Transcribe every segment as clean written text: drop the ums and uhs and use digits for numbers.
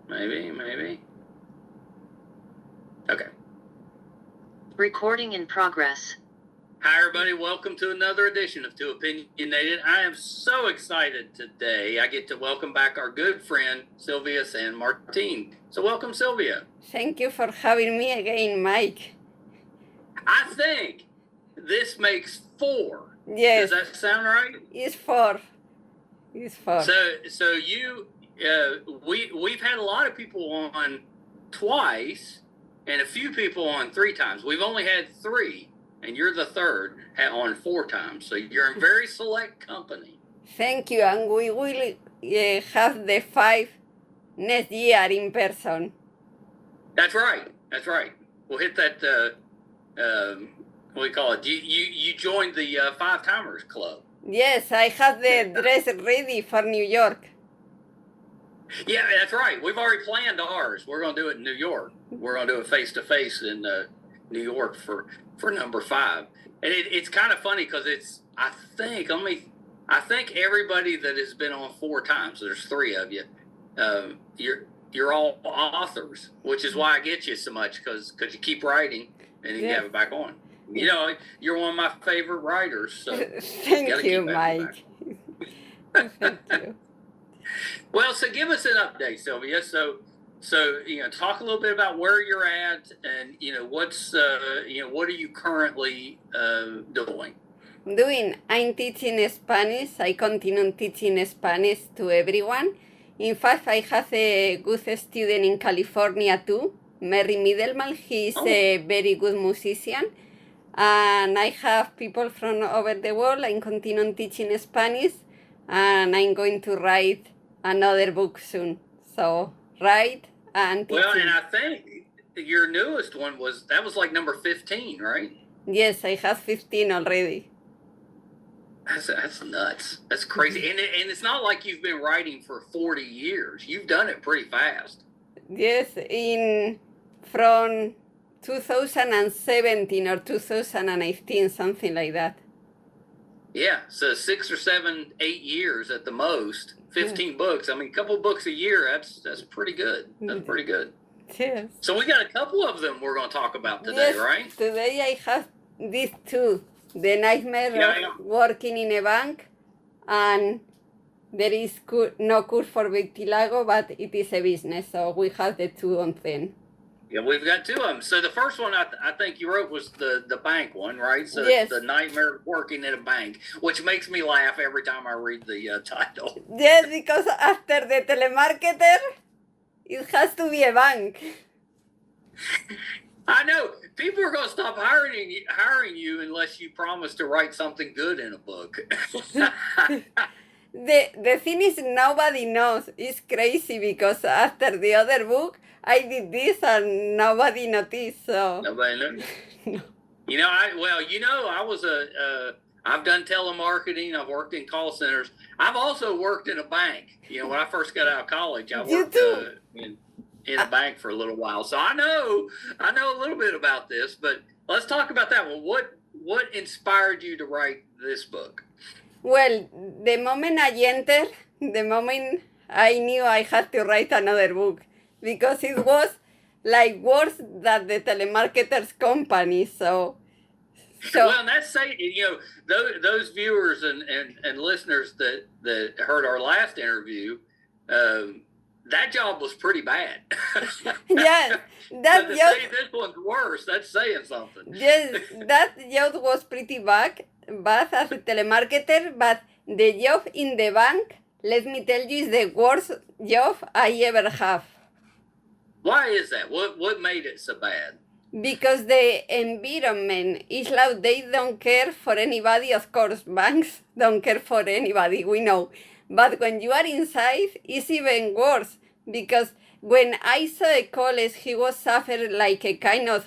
Maybe. Okay. Recording in progress. Hi, everybody. Welcome to another edition of Too Opinionated. I am so excited today. I get to welcome back our good friend, Silvia San Martin. So welcome, Silvia. Thank you for having me again, Mike. I think this makes 4. Yes. Does that sound right? It's 4. So you, we've had a lot of people on twice and a few people on 3 times. We've only had 3. And you're the 3rd on 4 times. So you're in very select company. Thank you. And we will have the 5 next year in person. That's right. We'll hit that, what do you call it? You joined the 5-timers club. Yes, I have the dress ready for New York. Yeah, that's right. We've already planned ours. We're going to do it in New York. We're going to do it face-to-face in New York for number 5. And it's kind of funny because I think everybody that has been on 4 times, there's 3 of you, you're all authors, which is why I get you so much because you keep writing and you have it back on. You know, you're one of my favorite writers. So Thank you, Mike. Thank you. Well, so give us an update, Silvia. So talk a little bit about where you're at, and what's what are you currently doing? I'm teaching Spanish. I continue teaching Spanish to everyone. In fact, I have a good student in California too, Mary Middleman. He's a very good musician. And I have people from over the world. I'm continuing teaching Spanish, and I'm going to write another book soon. So write and teaching. Well, and I think your newest one was like number 15, right? Yes, I have 15 already. That's nuts. That's crazy. And it's not like you've been writing for 40 years. You've done it pretty fast. Yes, from 2017 or 2018, something like that. Yeah, so 6 or 7, 8 years at the most, 15 books. I mean, a couple books a year, that's pretty good. That's pretty good. Yes. So we got a couple of them we're going to talk about today, right? Today I have these 2. The nightmare of working in a bank, and there is no cure for vitiligo, but it is a business, so we have the 2 on thing. Yeah, we've got 2 of them. So the first one I think you wrote was the bank one, right? So yes. The nightmare of working at a bank, which makes me laugh every time I read the title. Yes, because after the telemarketer, it has to be a bank. I know. People are going to stop hiring you unless you promise to write something good in a book. The thing is, nobody knows. It's crazy because after the other book, I did this and nobody noticed. So nobody knows. No. I've done telemarketing. I've worked in call centers. I've also worked in a bank. When I first got out of college, I worked in a bank for a little while. So I know a little bit about this, but let's talk about that one. What inspired you to write this book? Well, the moment I knew I had to write another book, because it was like worse than the telemarketer's company. So well, and that's saying, those viewers and listeners that heard our last interview, that job was pretty bad. Yes, that job. Say this one's worse, that's saying something. Yes, that job was pretty bad as a telemarketer, but the job in the bank, let me tell you, is the worst job I ever have. Why is that? What made it so bad? Because the environment is like they don't care for anybody. Of course, banks don't care for anybody, we know. But when you are inside, it's even worse. Because when I saw a colleague, he was suffering like a kind of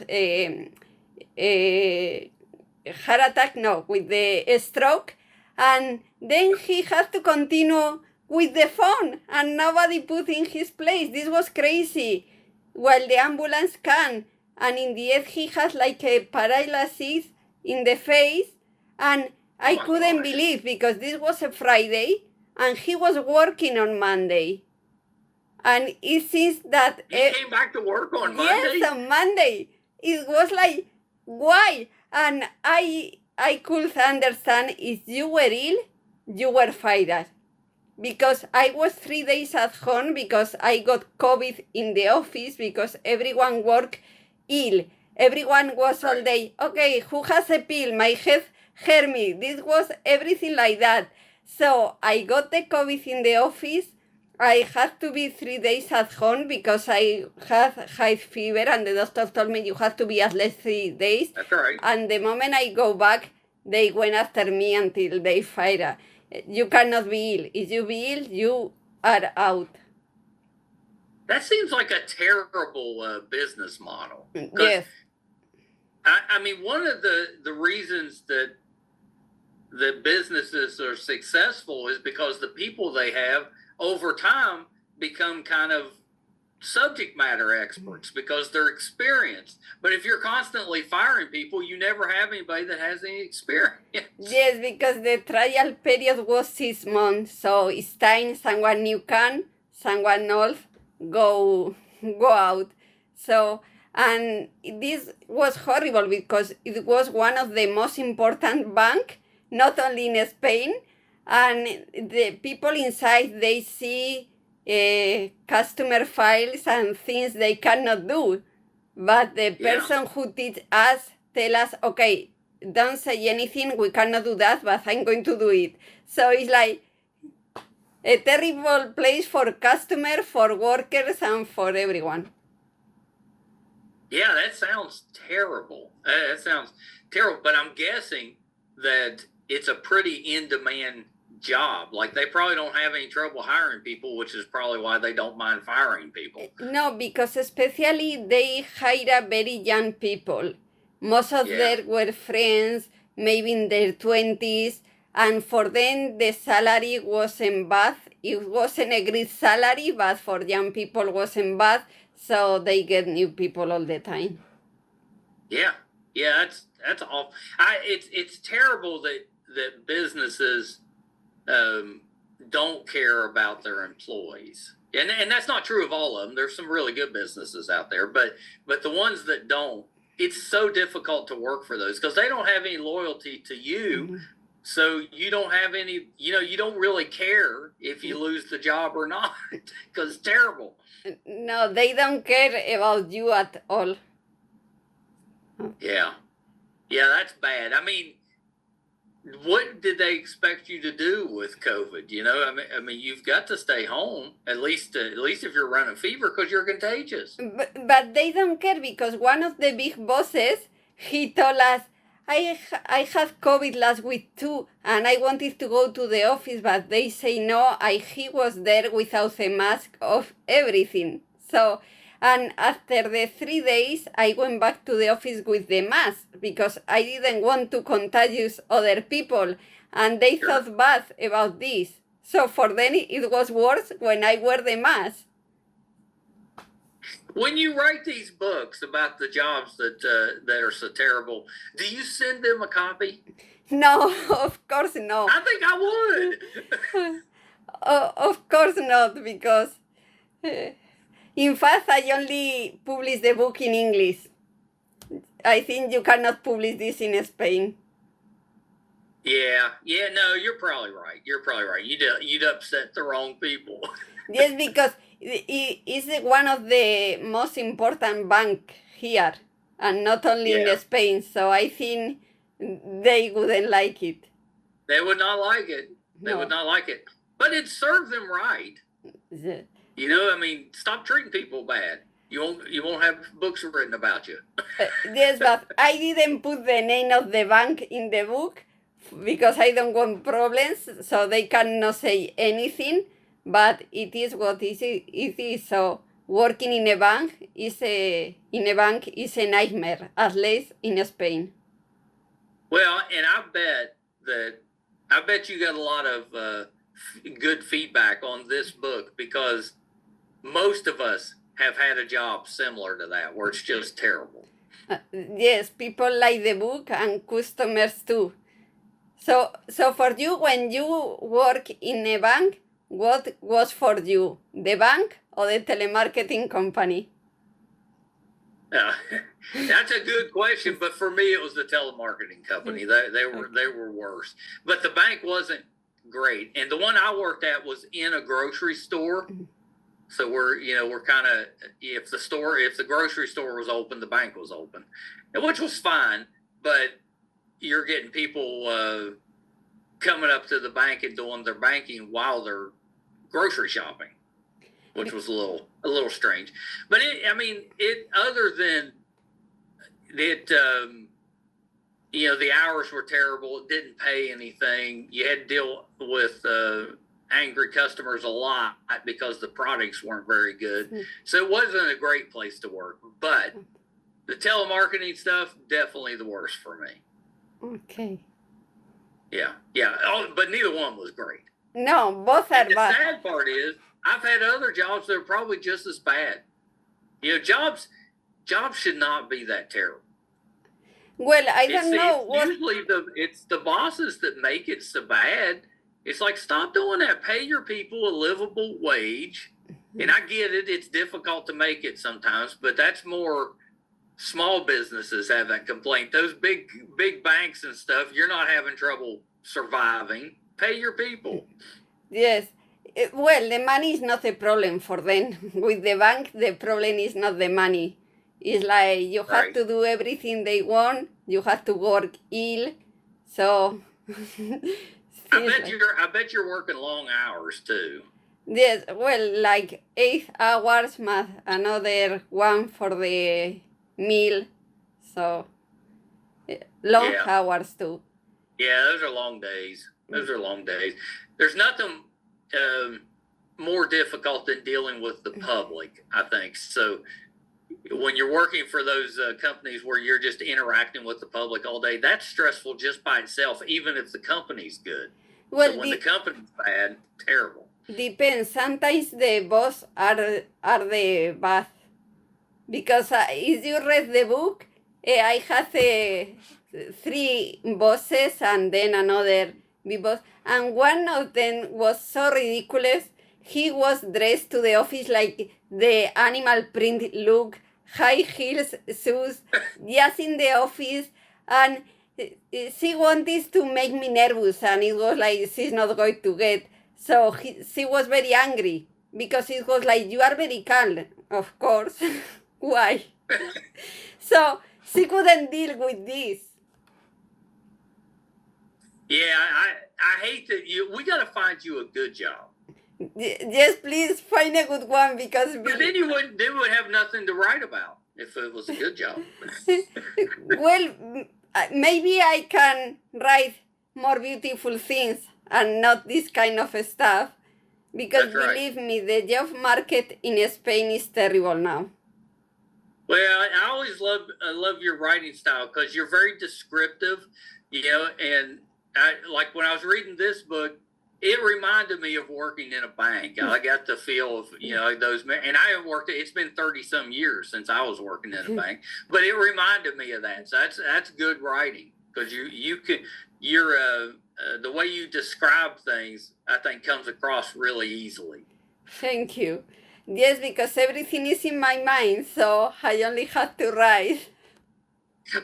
heart attack, with the stroke. And then he had to continue with the phone and nobody put in his place. This was crazy. While the ambulance came, and in the end he has like a paralysis in the face, and I couldn't believe, because this was a Friday and he was working on Monday. And it seems that You came back to work on Monday? yes, on Monday. It was like, why? And I could understand if you were ill, you were fired. Because I was 3 days at home because I got COVID in the office because everyone worked ill. Everyone was all day, okay, who has a pill? My head hurt me. This was everything like that. So I got the COVID in the office. I had to be 3 days at home because I had high fever and the doctor told me you have to be at least 3 days. That's right. And the moment I go back, they went after me until they fired. You cannot be ill. If you be ill, you are out. That seems like a terrible business model. Yes. I mean, one of the reasons that businesses are successful is because the people they have over time become kind of subject matter experts because they're experienced. But if you're constantly firing people, you never have anybody that has any experience. Yes, because the trial period was 6 months. So it's time someone new can, someone old go out. So, and this was horrible because it was one of the most important bank, not only in Spain, and the people inside, they see customer files and things they cannot do. But the person who teach us tell us, okay, don't say anything, we cannot do that, but I'm going to do it. So it's like a terrible place for customer, for workers, and for everyone. Yeah, that sounds terrible. That sounds terrible. But I'm guessing that it's a pretty in-demand job. Like they probably don't have any trouble hiring people, which is probably why they don't mind firing people. No, because especially they hire very young people. Most of them were friends, maybe in their 20s, and for them the salary wasn't bad. It wasn't a great salary, but for young people wasn't bad, so they get new people all the time. Yeah, that's awful. It's terrible that businesses don't care about their employees, and that's not true of all of them. There's some really good businesses out there, but the ones that don't, it's so difficult to work for those because they don't have any loyalty to you. Mm-hmm. So you don't have any, you don't really care if you lose the job or not because it's terrible. No, they don't care about you at all. Yeah, that's bad. I mean, what did they expect you to do with COVID? I mean, you've got to stay home at least if you're running fever because you're contagious. But they don't care because one of the big bosses, he told us, I had COVID last week too, and I wanted to go to the office, but they say no. He was there without a mask of everything. So, and after the 3 days, I went back to the office with the mask because I didn't want to contagious other people, and they thought bad about this. So for them, it was worse when I wear the mask. When you write these books about the jobs that are so terrible, do you send them a copy? No, of course not. I think I would. Of course not, because in fact, I only publish the book in English. I think you cannot publish this in Spain. Yeah, no, you're probably right. You'd upset the wrong people. Yes, because it is one of the most important bank here, and not only in Spain. So I think they wouldn't like it. They would not like it. They would not like it. But it served them right. Yeah. I mean, stop treating people bad. You won't have books written about you. Yes, but I didn't put the name of the bank in the book because I don't want problems, so they cannot say anything. But it is what it is. So working in a bank is a nightmare, at least in Spain. Well, and I bet you got a lot of good feedback on this book because most of us have had a job similar to that where it's just terrible. Yes, people like the book and customers too. So for you, when you work in a bank, what was for you, the bank or the telemarketing company? That's a good question, but for me, it was the telemarketing company. They were worse, but the bank wasn't great. And the one I worked at was in a grocery store, so we're kind of if the grocery store was open, the bank was open, which was fine. But you're getting people coming up to the bank and doing their banking while they're grocery shopping, which was a little strange. But other than it, the hours were terrible. It didn't pay anything. You had to deal with angry customers a lot because the products weren't very good. So it wasn't a great place to work. But the telemarketing stuff, definitely the worst for me. Okay. Yeah. Oh, but neither one was great. No, both are The bad. sad part is I've had other jobs that are probably just as bad. Jobs should not be that terrible. Well, I don't know what. Usually it's the bosses that make it so bad. It's like, stop doing that. Pay your people a livable wage. And I get it. It's difficult to make it sometimes, but that's more small businesses have that complaint. Those big banks and stuff, you're not having trouble surviving. Pay your people. Yes. Well, the money is not a problem for them. With the bank, the problem is not the money. It's like you have Right. to do everything they want. You have to work ill. So I bet you're working long hours too. yes, well, like 8 hours plus another one for the meal. So long Yeah. hours too. Yeah, those are long days. There's nothing more difficult than dealing with the public, I think. So when you're working for those companies where you're just interacting with the public all day, that's stressful just by itself, even if the company's good. Well, So when the company's bad, terrible. depends. Sometimes the boss are the bad. Because if you read the book, I had 3 bosses and then another big boss. And one of them was so ridiculous. He was dressed to the office like the animal print look, high heels, shoes, just in the office. And she wanted to make me nervous, and it was like she's not going to get. So she was very angry because it was like, you are very calm, of course. Why? So she couldn't deal with this. Yeah, I hate that we got to find you a good job. Yes, please find a good one because But then you would have nothing to write about if it was a good job. well, maybe I can write more beautiful things and not this kind of stuff. Because That's right. believe me, the job market in Spain is terrible now. Well, I always love your writing style because you're very descriptive, and like when I was reading this book, it reminded me of working in a bank. I got the feel of, those, and I have worked, it's been 30 some years since I was working in a bank, but it reminded me of that. So that's good writing because the way you describe things, I think comes across really easily. Thank you. Yes, because everything is in my mind, so I only have to write.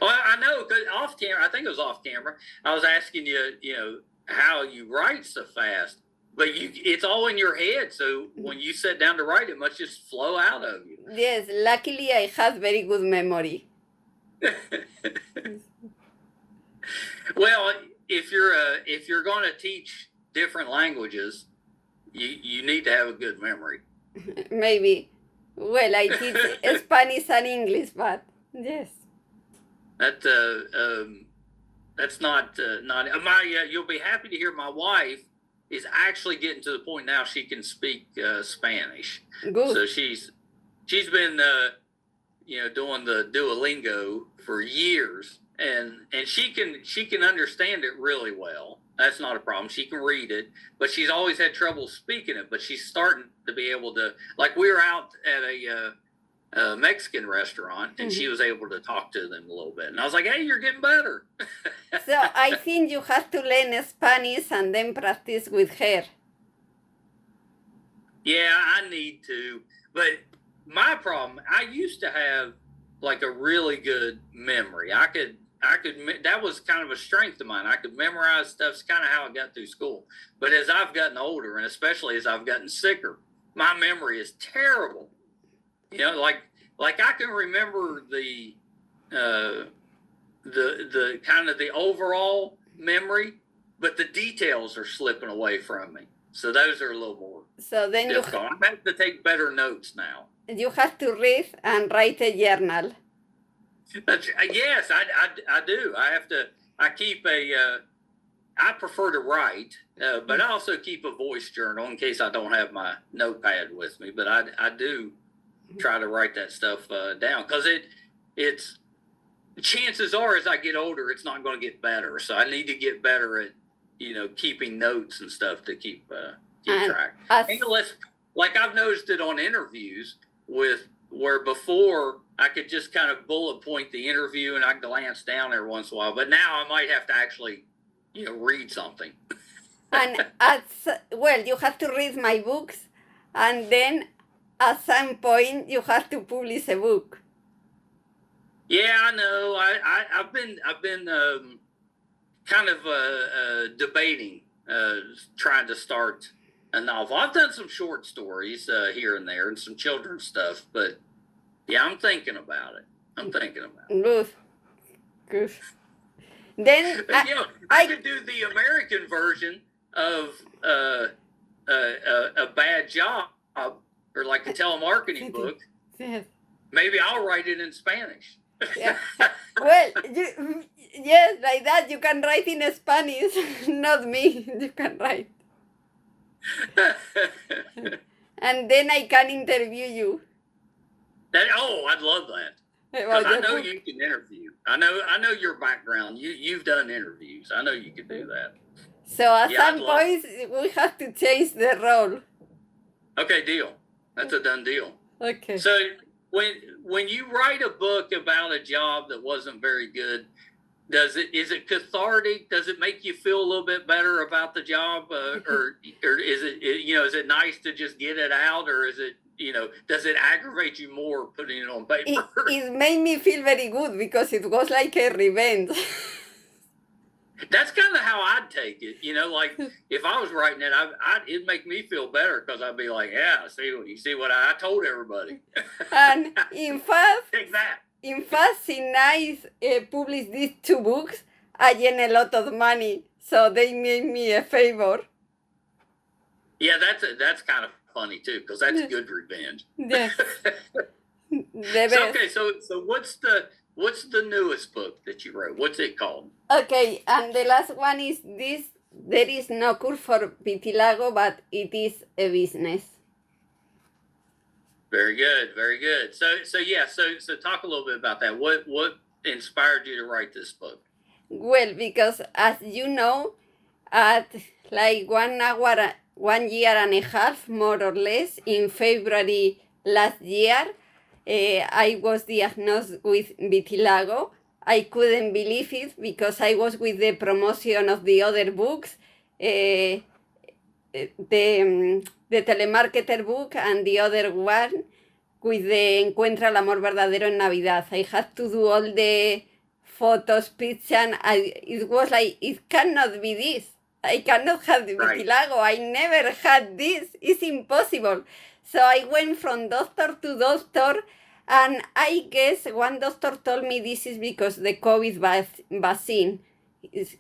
Well, I know, because off camera, I think it was off camera, I was asking you, how you write so fast, but it's all in your head. So when you sit down to write, it must just flow out of you. Yes, luckily I have very good memory. Well, if you're going to teach different languages, you need to have a good memory. Maybe. Well, I teach Spanish and English, but yes. That's not you'll be happy to hear my wife is actually getting to the point now she can speak Spanish. Good. So she's been doing the Duolingo for years, and she can understand it really well. That's not a problem. She can read it, but she's always had trouble speaking it. But she's starting to be able to. Like, we were out at a Mexican restaurant, and she was able to talk to them a little bit. And I was like, "Hey, you're getting better." So I think you have to learn Spanish and then practice with her. Yeah, I need to. But my problem, I used to have like a really good memory. That was kind of a strength of mine. I could memorize stuff. It's kind of how I got through school. But as I've gotten older, and especially as I've gotten sicker, my memory is terrible. You know, like I can remember the kind of the overall memory, but the details are slipping away from me. So those are a little more So then difficult. I have to take better notes now. you have to read and write a journal. Yes, I do. I keep I prefer to write, but I also keep a voice journal in case I don't have my notepad with me. But I do try to write that stuff down, because it's chances are as I get older, it's not going to get better. So I need to get better at, keeping notes and stuff to keep track. And like I've noticed it on interviews where before I could just kind of bullet point the interview and I glance down every once in a while, but now I might have to actually, read something. And you have to read my books, and then at some point you have to publish a book. Yeah, I know. I've been kind of debating trying to start a novel. I've done some short stories here and there and some children's stuff, but yeah, I'm thinking about it. Good. Then I could do the American version of a bad job, or like a telemarketing book. Yes. Maybe I'll write it in Spanish. Yeah. Well, yes, like that. You can write in Spanish, not me. You can write. And then I can interview you. I'd love that. Because I know you can interview. I know your background. You've done interviews. I know you can do that. So at some point we have to change the role. Okay, deal. That's a done deal. Okay. So when you write a book about a job that wasn't very good, is it cathartic? Does it make you feel a little bit better about the job, or is it nice to just get it out, or is it, does it aggravate you more putting it on paper? It made me feel very good because it was like a revenge. That's kind of how I'd take it. Like if I was writing it, it'd make me feel better, because I'd be like, yeah, see what I told everybody. And in fact, take that. Since I published these 2 books, I gained a lot of money. So they made me a favor. Yeah, that's kind of funny too, because that's good revenge. Yes. Okay, so what's the newest book that you wrote? What's it called? Okay, and the last one is this. There is no cure for vitiligo, but it is a business. Very good, very good. So talk a little bit about that. What inspired you to write this book? Well, because as you know, at like 1 year and a half, more or less, in February last year, I was diagnosed with vitiligo. I couldn't believe it because I was with the promotion of the other books, the telemarketer book, and the other one with the Encuentra el amor verdadero en Navidad. I had to do all the photos, pictures, and it was like, it cannot be this. I cannot have the vitiligo. I never had this. It's impossible. So I went from doctor to doctor, and I guess one doctor told me this is because the COVID vaccine.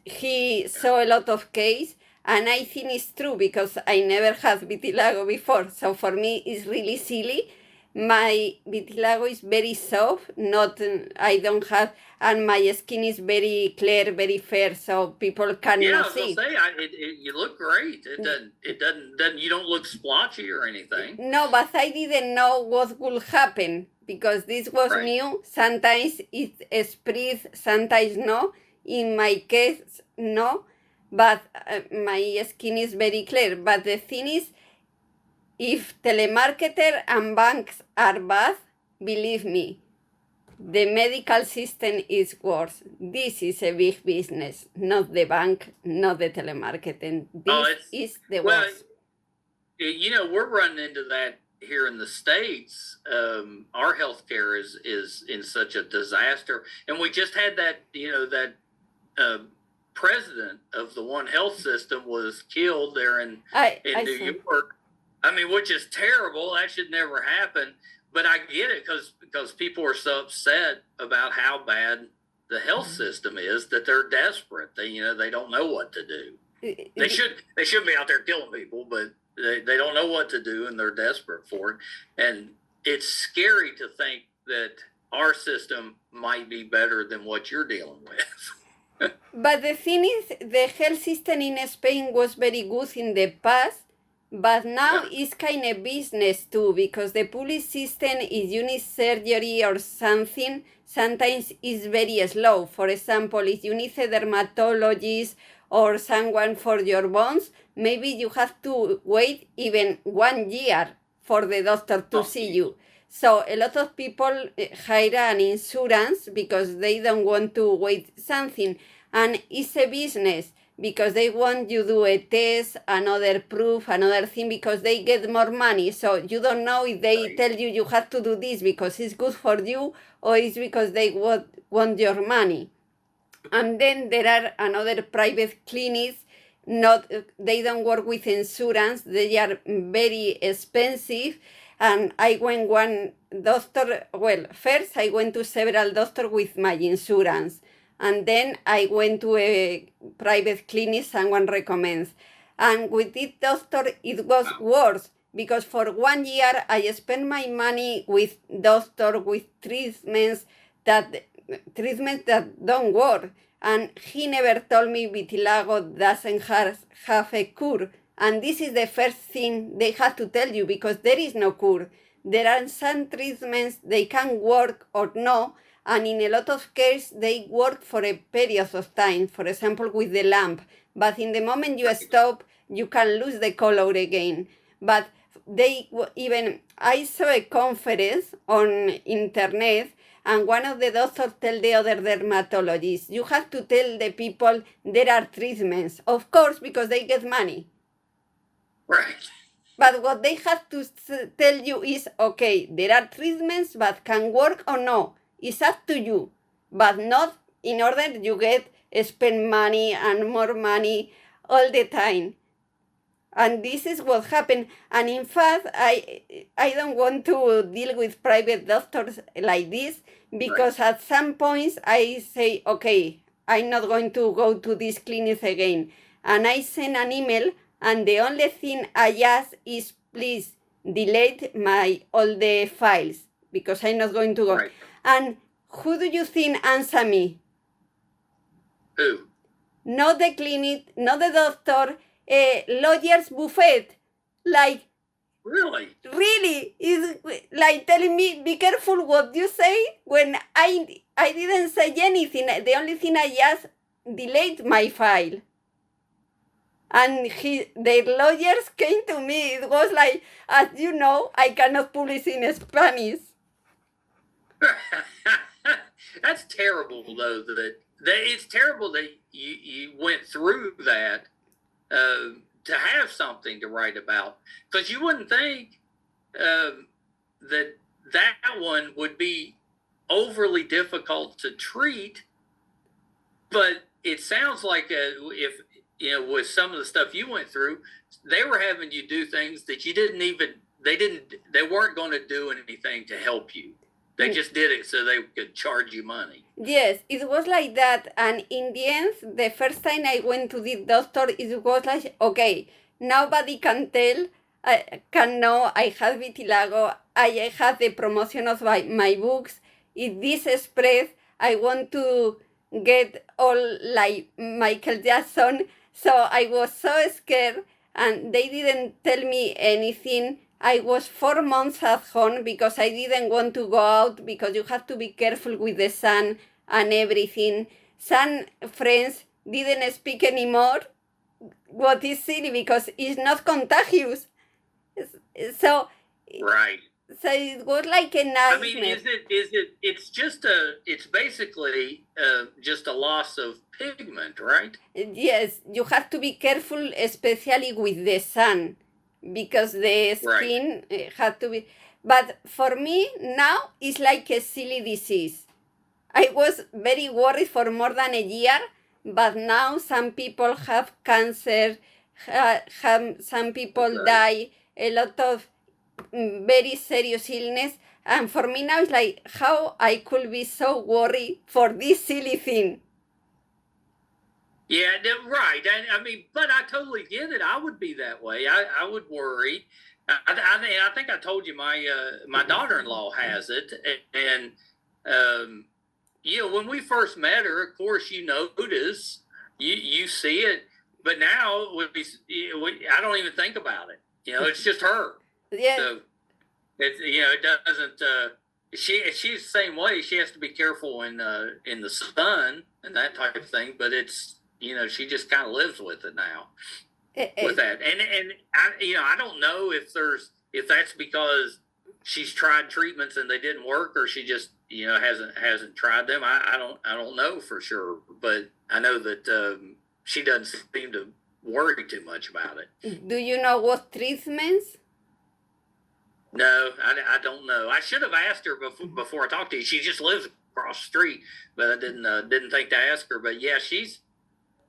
He saw a lot of cases, and I think it's true because I never had vitiligo before. So for me, it's really silly. My vitiligo is very soft, I don't have, and my skin is very clear, very fair, so people cannot see. Yeah, I was gonna say, you look great. It doesn't. You don't look splotchy or anything. No, but I didn't know what would happen because this was new. Sometimes it spreads, sometimes no. In my case, no, but my skin is very clear. But the thing is, if telemarketer and banks are bad, believe me, the medical system is worse. This is a big business, not the bank, not the telemarketing. This is the worst. you know, we're running into that here in the States. Our healthcare is in such a disaster, and we just had that, you know, that president of the One Health system was killed there in New York. I mean, which is terrible. That should never happen. But I get it because people are so upset about how bad the health system is that they're desperate. They don't know what to do. They shouldn't be out there killing people, but they don't know what to do and they're desperate for it. And it's scary to think that our system might be better than what you're dealing with. But the thing is, the health system in Spain was very good in the past, but now it's kind of business too, because the public system, if you need surgery or something, sometimes it's very slow. For example, if you need a dermatologist or someone for your bones, maybe you have to wait even 1 year for the doctor to see you. So a lot of people hire an insurance because they don't want to wait something. And it's a business because they want you to do a test, another proof, another thing, because they get more money. So you don't know if they tell you have to do this because it's good for you or it's because they want your money. And then there are another private clinics, they don't work with insurance, they are very expensive. And I went one doctor, first I went to several doctors with my insurance. And then I went to a private clinic someone recommends. And with this doctor, it was worse because for 1 year I spent my money with doctor with treatments that don't work. And he never told me vitiligo doesn't have a cure. And this is the first thing they have to tell you because there is no cure. There are some treatments, they can work or no, and in a lot of cases they work for a period of time, for example with the lamp. But in the moment you stop, you can lose the color again. But I saw a conference on internet and one of the doctors tell the other dermatologist, you have to tell the people there are treatments, of course, because they get money. Right. But what they have to tell you is, okay, there are treatments, but can work or no. It's up to you, but not in order you spend money and more money all the time. And this is what happened. And in fact, I don't want to deal with private doctors like this because at some points I say, okay, I'm not going to go to this clinic again. And I send an email and the only thing I ask is please delete all the files because I'm not going to go. Right. And who do you think answer me? Who? Not the clinic, not the doctor, lawyer's buffet. Like, really? Is like telling me, be careful what you say when I didn't say anything. The only thing I asked, delete my file. And the lawyers came to me. It was like, as you know, I cannot publish in Spanish. That's terrible, though. That it's terrible that you went through that to have something to write about, because you wouldn't think that one would be overly difficult to treat, but it sounds like if with some of the stuff you went through, they were having you do things that they weren't going to do anything to help you. They just did it so they could charge you money. Yes, it was like that. And in the end, the first time I went to the doctor, it was like, okay, nobody can know I have vitiligo. I have the promotion of my books. If this spread, I want to get all like Michael Jackson. So I was so scared and they didn't tell me anything. I was 4 months at home because I didn't want to go out because you have to be careful with the sun and everything. Some friends didn't speak anymore, what is silly because it's not contagious. So right. So it was like a nightmare. I mean, it's basically just a loss of pigment, right? Yes, you have to be careful, especially with the sun. because the skin had to be. But for me now it's like a silly disease. I was very worried for more than a year, but now some people have cancer, some people die, a lot of very serious illness. And for me now it's like how I could be so worried for this silly thing. Yeah, right. I mean, but I totally get it. I would be that way. I would worry. I think I told you my daughter-in-law has it, and when we first met her, of course, you notice, you see it, but now I don't even think about it. It's just her. Yeah. So it doesn't. She's the same way. She has to be careful in the sun and that type of thing. But it's she just kind of lives with it now. With that, and I don't know if that's because she's tried treatments and they didn't work, or she just hasn't tried them. I don't know for sure, but I know that she doesn't seem to worry too much about it. Do you know what treatments? No, I don't know. I should have asked her before I talked to you. She just lives across the street, but I didn't think to ask her. But yeah, she's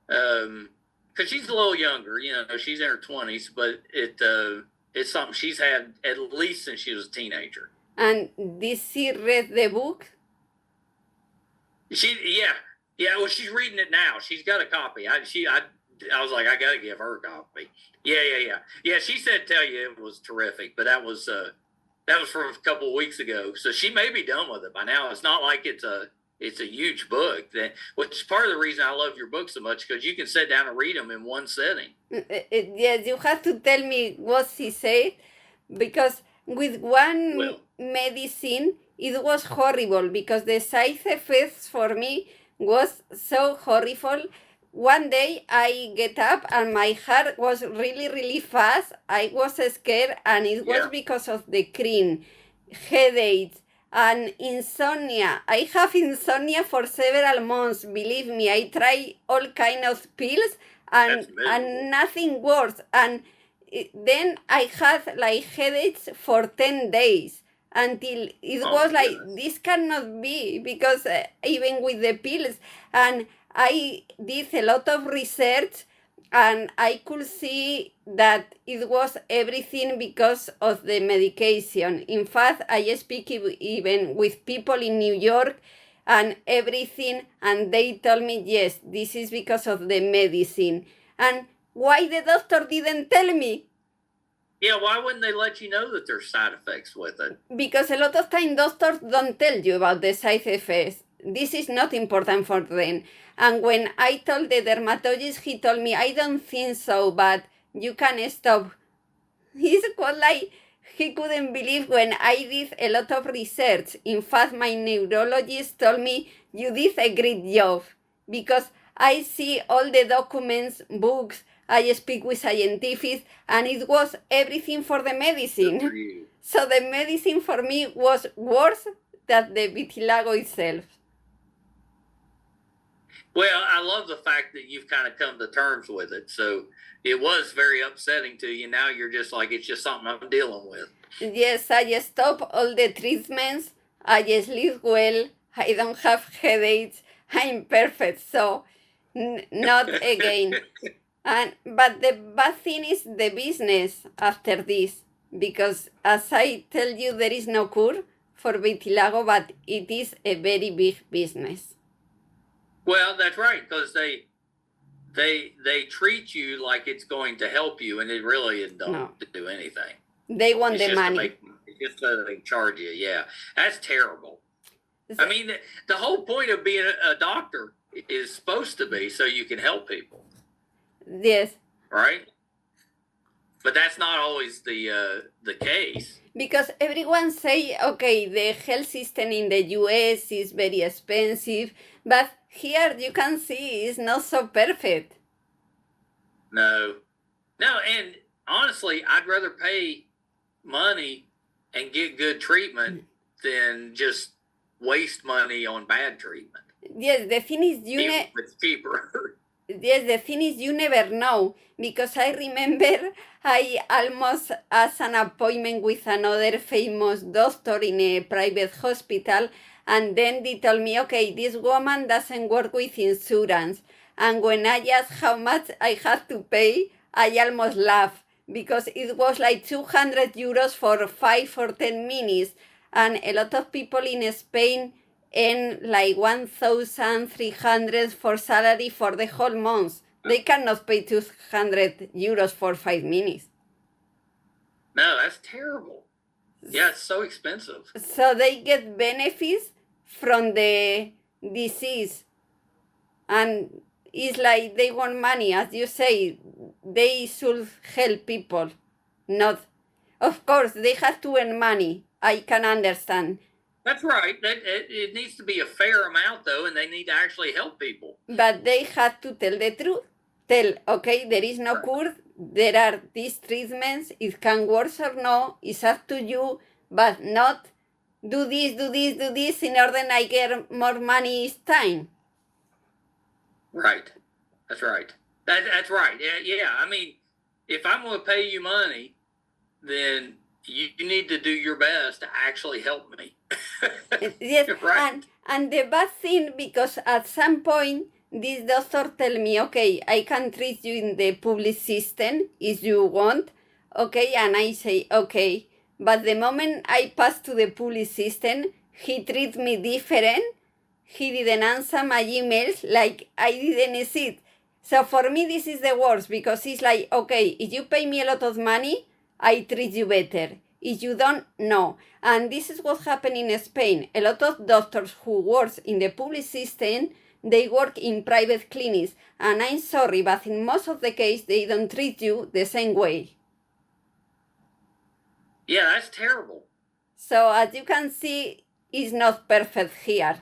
because she's a little younger. She's in her 20s, but it's something she's had at least since she was a teenager. And did she read the book? Yeah. Well, she's reading it now. She's got a copy. I was like, I got to give her a copy. Yeah. She said, tell you it was terrific, but that was from a couple of weeks ago. So she may be done with it by now. It's not like it's a huge book, which is part of the reason I love your book so much, because you can sit down and read them in one sitting. Yes, you have to tell me what she said, because with one medicine, it was horrible, because the side effects for me was so horrible. One day I get up and my heart was really, really fast. I was scared, and it was because of the cream, headaches, and insomnia. I have insomnia for several months. Believe me, I try all kind of pills and nothing works. And then I had like headaches for 10 days until it was like, this cannot be, because even with the pills, and I did a lot of research, and I could see that it was everything because of the medication. In fact, I speak even with people in New York and everything, and they told me, yes, this is because of the medicine. And why the doctor didn't tell me? Yeah, why wouldn't they let you know that there's side effects with it? Because a lot of time doctors don't tell you about the side effects. This is not important for them. And when I told the dermatologist, he told me, I don't think so, but you can stop. He was like, he couldn't believe when I did a lot of research. In fact, my neurologist told me, you did a great job, because I see all the documents, books, I speak with scientists, and it was everything for the medicine. So the medicine for me was worse than the vitiligo itself. Well, I love the fact that you've kind of come to terms with it. So it was very upsetting to you. Now you're just like, it's just something I'm dealing with. Yes, I stop all the treatments. I sleep well. I don't have headaches. I'm perfect. So not again. But the bad thing is the business after this. Because as I tell you, there is no cure for vitiligo, but it is a very big business. Well, that's right, because they treat you like it's going to help you, and it really don't do anything. They want the money. It's just so they charge you. Yeah, that's terrible. I mean, the whole point of being a doctor is supposed to be so you can help people. Yes. Right? But that's not always the case. Because everyone say, okay, the health system in the US is very expensive, but here you can see it's not so perfect. No, and honestly, I'd rather pay money and get good treatment than just waste money on bad treatment. Yes, the thing is, it's cheaper. Yes, the thing is you never know, because I remember I almost had an appointment with another famous doctor in a private hospital, and then they told me, okay, this woman doesn't work with insurance. And when I asked how much I had to pay, I almost laughed, because it was like 200 euros for 5 or 10 minutes. And a lot of people in Spain earn like 1,300 for salary for the whole month. They cannot pay 200 euros for 5 minutes. No, that's terrible. Yeah, it's so expensive. So they get benefits from the disease. And it's like they want money, as you say. They should help people. Not, of course, they have to earn money. I can understand. That's right. It needs to be a fair amount, though, and they need to actually help people. But they have to tell the truth. Tell, okay, there is no cure. There are these treatments. It can work or no. It's up to you. But not do this in order I get more money each time. Right. That's right. That's right. Yeah. I mean, if I'm going to pay you money, then you need to do your best to actually help me. Yes, Right. and the bad thing, because at some point this doctor tell me, okay, I can treat you in the public system if you want, okay, and I say, okay, but the moment I pass to the public system, he treats me different. He didn't answer my emails, like I didn't see it. So for me, this is the worst, because it's like, okay, if you pay me a lot of money, I treat you better. If you don't, no. And this is what happened in Spain. A lot of doctors who work in the public system, they work in private clinics. And I'm sorry, but in most of the case, they don't treat you the same way. Yeah, that's terrible. So as you can see, it's not perfect here.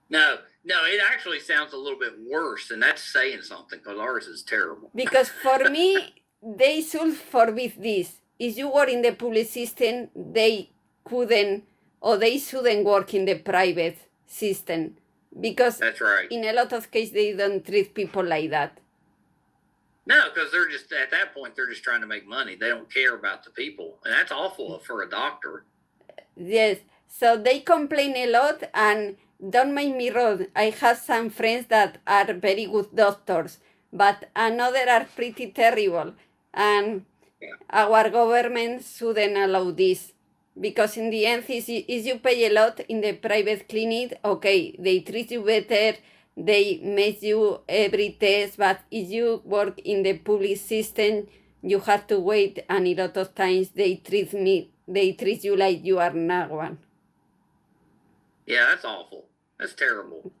No, it actually sounds a little bit worse, and that's saying something, because ours is terrible. Because for me, they should forbid this. If you work in the public system, they couldn't or they shouldn't work in the private system. Because That's right. in a lot of cases, they don't treat people like that. No, because they're just, at that point, they're just trying to make money. They don't care about the people. And that's awful for a doctor. Yes, so they complain a lot, and don't make me wrong, I have some friends that are very good doctors, but another are pretty terrible. And our government shouldn't allow this, because in the end, if you pay a lot in the private clinic, okay, they treat you better, they make you every test, but if you work in the public system, you have to wait, and a lot of times they treat you like you are no one. Yeah, that's awful. That's terrible.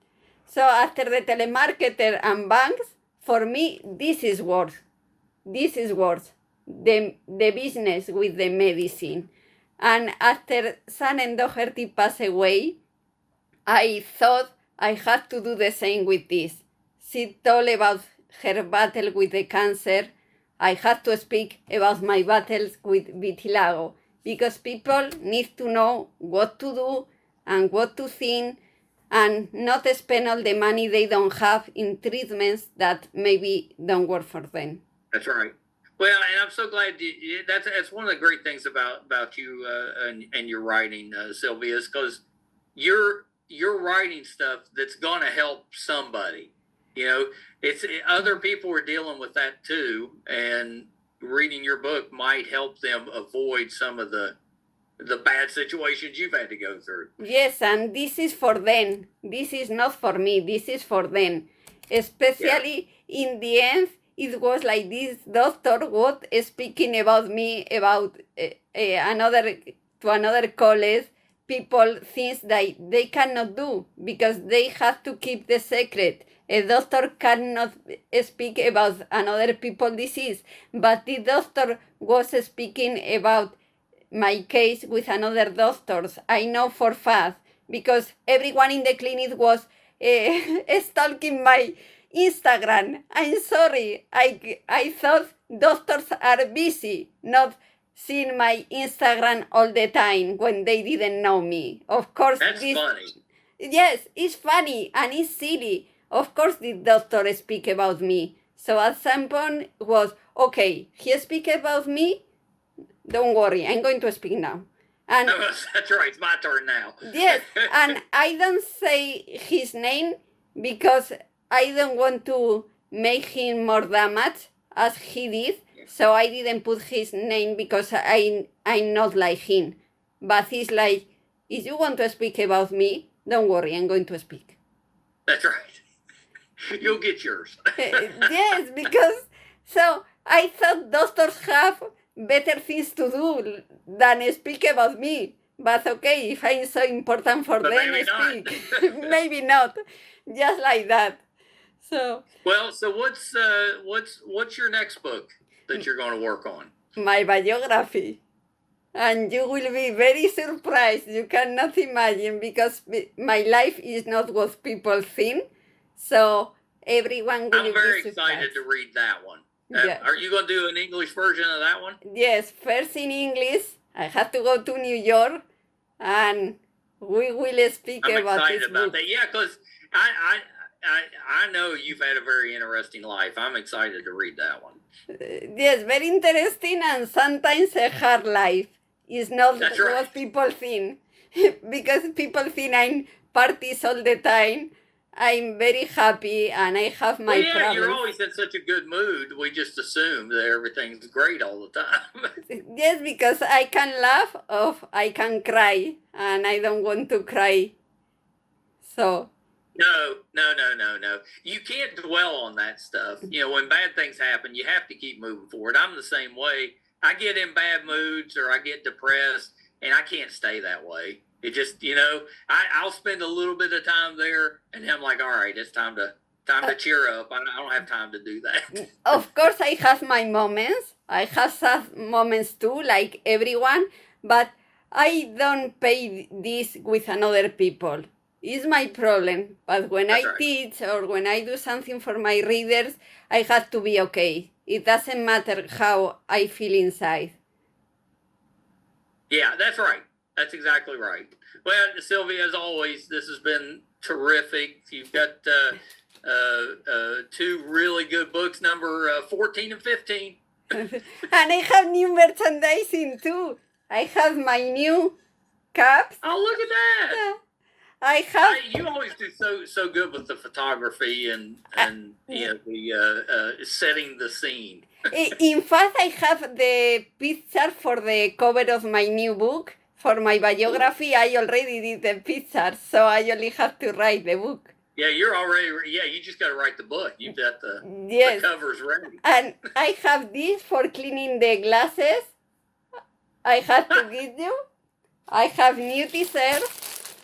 So after the telemarketer and banks, for me, this is worse. This is worse. The business with the medicine. And after San and Doherty passed away, I thought I had to do the same with this. She told about her battle with the cancer. I had to speak about my battles with vitiligo, because people need to know what to do and what to think, and not spend all the money they don't have in treatments that maybe don't work for them. That's right. Well, and I'm so glad that's one of the great things about you and your writing, Sylvia, is because you're writing stuff that's going to help somebody. You know, it's other people are dealing with that too, and reading your book might help them avoid some of the bad situations you've had to go through. Yes, and this is for them. This is not for me. This is for them. Especially in the end, it was like this doctor was speaking about me, about another colleague, people things that they cannot do because they have to keep the secret. A doctor cannot speak about another people's disease, but the doctor was speaking about my case with another doctors. I know for fact, because everyone in the clinic was stalking my Instagram. I'm sorry. I thought doctors are busy, not seeing my Instagram all the time when they didn't know me. Of course, That's funny. Yes, it's funny and it's silly, of course the doctor speak about me. So at some point was, okay, he speak about me, don't worry, I'm going to speak now. And That's right, it's my turn now. yes, and I don't say his name because I don't want to make him more damage as he did. So I didn't put his name because I'm not like him. But he's like, if you want to speak about me, don't worry, I'm going to speak. That's right. You'll get yours. Yes, because so I thought doctors have better things to do than speak about me. But okay, if I'm so important for But them, maybe not. speak. Maybe not. Just like that. So Well, so what's your next book that you're going to work on? my biography. And you will be very surprised. You cannot imagine because my life is not what people think. So everyone will I'm very be excited surprised. to read that one. Yeah. Are you going to do an English version of that one? Yes, first in English. I have to go to New York and we will speak I'm about excited this about book. that. Yeah, because I know you've had a very interesting life. I'm excited to read that one. Yes, very interesting and sometimes a hard life. It's not That's right. what people think. Because people think I'm parties all the time. I'm very happy and I have my Well, yeah, problems. you're always in such a good mood. We just assume that everything's great all the time. Yes, because I can laugh or I can cry and I don't want to cry. So, No. You can't dwell on that stuff. You know, when bad things happen, you have to keep moving forward. I'm the same way. I get in bad moods or I get depressed, and I can't stay that way. It just, I'll spend a little bit of time there, and then I'm like, all right, it's time to cheer up. I don't have time to do that. of course, I have my moments. I have sad moments too, like everyone, but I don't pay this with another people. It's my problem. But when That's I right. teach or when I do something for my readers, I have to be okay. It doesn't matter how I feel inside. Yeah, that's right. That's exactly right. Well, Sylvia, as always, this has been terrific. You've got two really good books, number 14 and 15. And I have new merchandising too. I have my new caps. Oh, look at that! I have You always do so good with the photography and the setting the scene. in fact, I have the picture for the cover of my new book. For my biography, I already did the picture, so I only have to write the book. Yeah, you just got to write the book. You've got the Yes. covers ready. And I have this for cleaning the glasses. I have to give you. I have new t-shirts.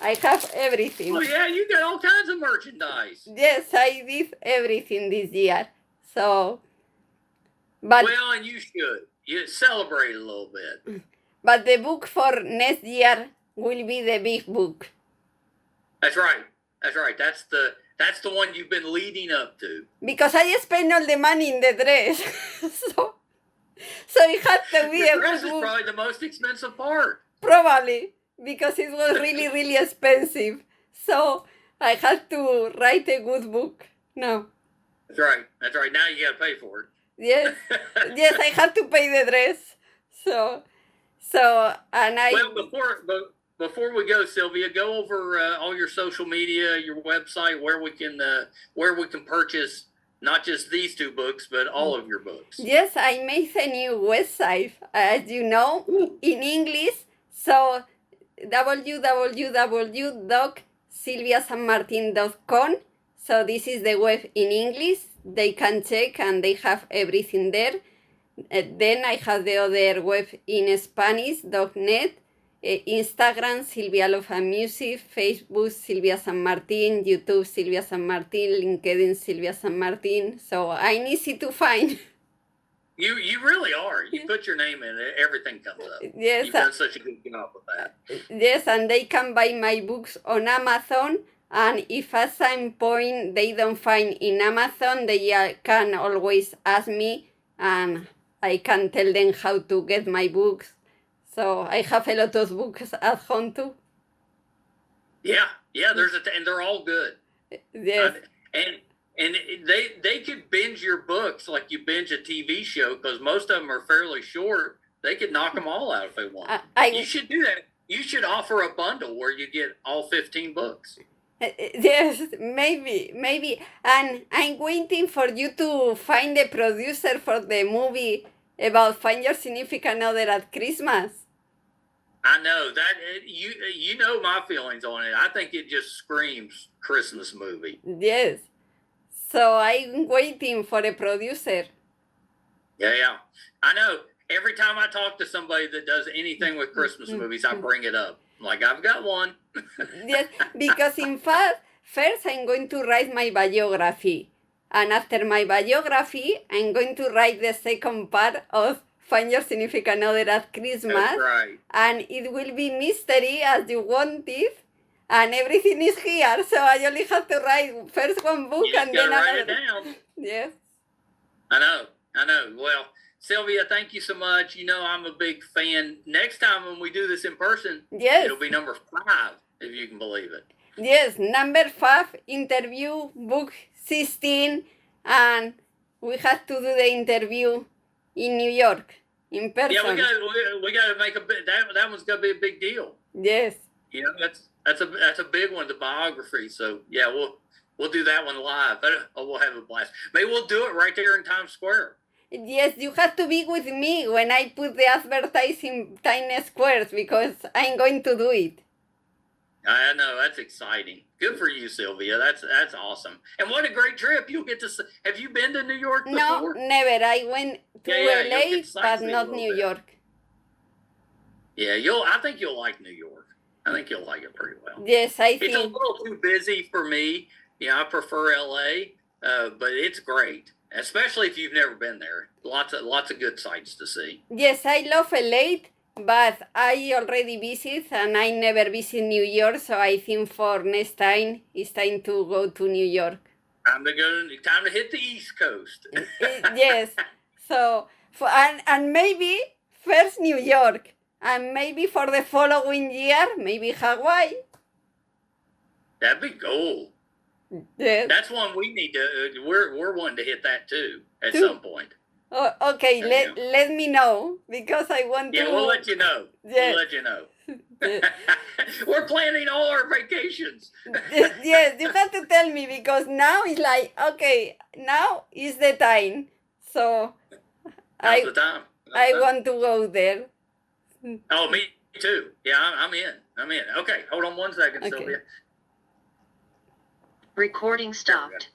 I have everything. Oh yeah, you got all kinds of merchandise. Yes, I did everything this year. So, but Well, and you should. You celebrate a little bit. but the book for next year will be the big book. That's right. That's right. That's the one you've been leading up to. Because I spent all the money in the dress. so it had to be The a dress good is book. probably the most expensive part. Probably. Because it was really, really expensive. So I had to write a good book. No. That's right. That's right. Now you got to pay for it. Yes. Yes, I had to pay the dress. So and I Well, before we go, Sylvia, go over all your social media, your website, where we can purchase not just these two books, but all of your books. Yes, I made a new website, as you know, in English. So www.silviasanmartin.com. So this is the web in English. They can check and they have everything there. Then I have the other web in Spanish.net. Instagram, Silvia Love and Music, Facebook, Silvia San Martin, YouTube, Silvia San Martin, LinkedIn, Silvia San Martin. So I'm easy to find. You really are. You put your name in it, everything comes up. Yes, You've done such a good job with that. yes, and they can buy my books on Amazon. And if at some point they don't find in Amazon, they can always ask me, and I can tell them how to get my books. So I have a lot of books at home too. Yeah, and they're all good. Yes. And they could binge your books like you binge a TV show because most of them are fairly short. They could knock them all out if they want. You should do that. You should offer a bundle where you get all 15 books. Yes, maybe. And I'm waiting for you to find the producer for the movie about Find Your Significant Other at Christmas. I know that you know my feelings on it. I think it just screams Christmas movie. Yes. So I'm waiting for a producer. Yeah. I know. Every time I talk to somebody that does anything with Christmas movies, I bring it up. I'm like, I've got one. Yes, because in fact, first I'm going to write my biography. And after my biography, I'm going to write the second part of Find Your Significant Other at Christmas. That's right. And it will be mystery as you want it. And everything is here. So I only have to write first one book and then write another. it down. Yes. I know. Well, Silvia, thank you so much. You know, I'm a big fan. Next time when we do this in person, Yes. It'll be number 5, if you can believe it. Yes, number 5, interview, book 16, and we have to do the interview in New York, in person. Yeah, we got to make a bit. That one's going to be a big deal. Yes. You know, that's a big one, the biography. So yeah, we'll do that one live. We'll have a blast. Maybe we'll do it right there in Times Square. Yes, you have to be with me when I put the advertising Times Squares because I'm going to do it. I know, that's exciting. Good for you, Silvia. That's awesome. And what a great trip. You'll get to see. Have you been to New York before? No, never. I went to LA, but not New York. Yeah, I think you'll like New York. I think you'll like it pretty well. Yes, I think. It's a little too busy for me. Yeah, I prefer LA, but it's great. Especially if you've never been there. Lots of good sights to see. Yes, I love LA, but I already visit and I never visit New York, so I think for next time it's time to go to New York. Time to hit the East Coast. Yes. So and maybe first New York, and maybe for the following year, maybe Hawaii. That'd be cool. Yes. That's one we need to. We're wanting to hit that too at some point. Oh, okay, let me know because I want to. Yeah, we'll let you know. Yes. We'll let you know. We're planning all our vacations. Yes, you have to tell me because now it's like, okay, now is the time. So Now's the time. I want to go there. Oh, me too. Yeah, I'm in. Okay, hold on one second, Okay. Sylvia. Recording stopped.